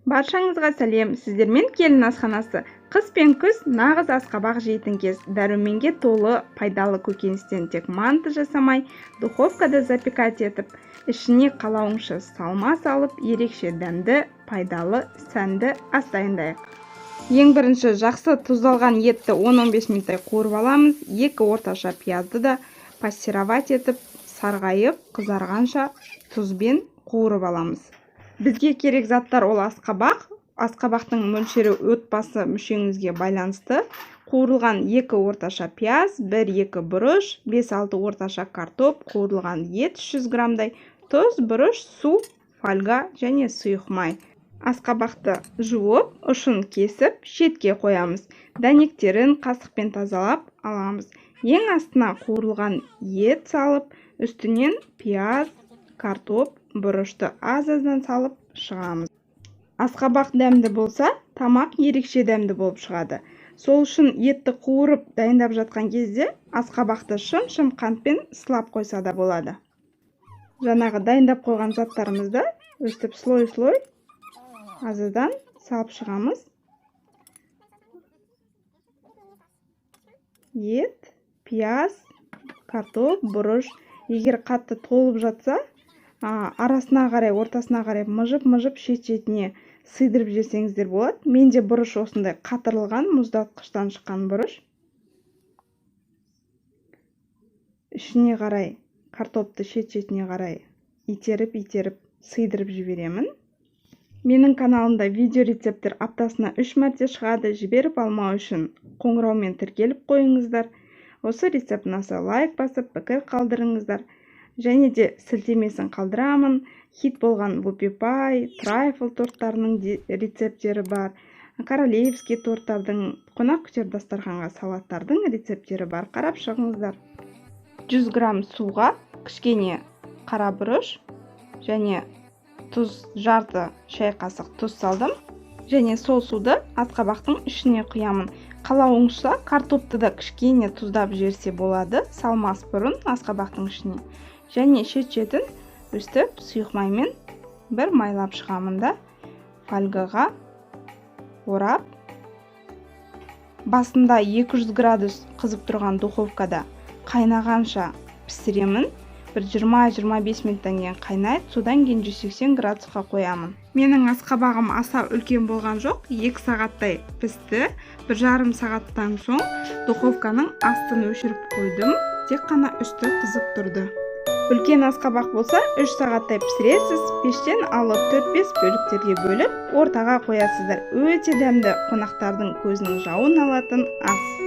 Баршаңызға сәлем, сіздермен келін асханасы. Қыс пен күз нағыз асқабақ жейтін кез. Дәруменге толы пайдалы көкөністен тек манты жасамай, духовкада запекать етіп, ішіне қалауыңшы салма салып, ерекше дәмді, пайдалы, сәнді ас дайындайық. Ең бірінші жақсы тұздалған етті 10-15 минуттай қуырып аламыз. 2 орташа пиязды да пастеровать етіп, сарғайып, қызарғанша тұзбен қуырып аламыз. Бізге керек заттар ол асқабақ. Асқабақтың мөлшері отбасы мүшеңізге байланысты. Қуырылған 2 орташа пияз, 1-2 бұрыш, 5-6 орташа картоп, қуырылған ет 300 грамдай, тұз, бұрыш, су, фольга және сұйық май. Асқабақты жуып, ұшын кесіп, шетке қоямыз. Дәнектерін қасықпен тазалап аламыз. Ең астына қуырылған ет салып, үстінен пияз, картоп, бұрышты аз-аздан салып шығамыз. Асқабақ дәмді болса, тамақ ерекше дәмді болып шығады. Сол үшін етті қуырып дайындап жатқан кезде асқабақты шым-шым қантпен сылап қойса да болады. Жаңағы дайындап қойған заттарымызды өстіп слой-слой азыдан салып шығамыз. Ет, пияз, картоп, бұрыш. Егер қатты толып жатса, арасына қарай, ортасына қарай мыжып-мыжып шет-шетіне сыйдырып жесеңіздер болады. Менде бұрыш осындай қатырылған, мұздатқыштан шыққан бұрыш. Ішіне қарай, картопты шет-шетіне қарай итеріп сыйдырып жіберемін. Менің каналымда видео рецепттер аптасына 3 мәрте шығады. Жіберіп алмау үшін қоңыраумен тіркеліп қойыңыздар. Осы рецепт ұнаса лайк басып, пікір қалдырыңыздар. Және де сілтемесін қалдырамын. Хит болған Whoopie Pie, трайфл торттарының рецептері бар. Королевский торттардың, қонақ күтер дастарханға салаттардың рецептері бар. Қарап шығыңыздар. 100 грамм суға кішкене қара бұрыш және тұз, жарты шай қасық тұз салдым. Және сол суды асқабақтың ішіне құямын. Қалауыңызша картопты да кішкене тұздап жіберсе болады, салмас бұрын асқабақтың ішіне. Және шет-шетін өстіп сұйық маймен бір майлап шығамын да, фольгаға орап, басында 200 градус қызып тұрған духовкада қайнағанша пісіремін. Бір 20-25 минуттан кейін қайнайды, содан кейін 180 градусқа қоямын. Менің асқабағым аса үлкен болған жоқ, 2 сағаттай пісті. 1,5 сағаттан соң духовканың астын өшіріп қойдым, тек қана үсті қызып тұрды. Үлкен асқабақ болса 3 сағаттай пісіресіз, пештен алып 4-5 бөліктерге бөліп, ортаға қоясыздар. Өте дәмді, қонақтардың көзінің жауын алатын ас.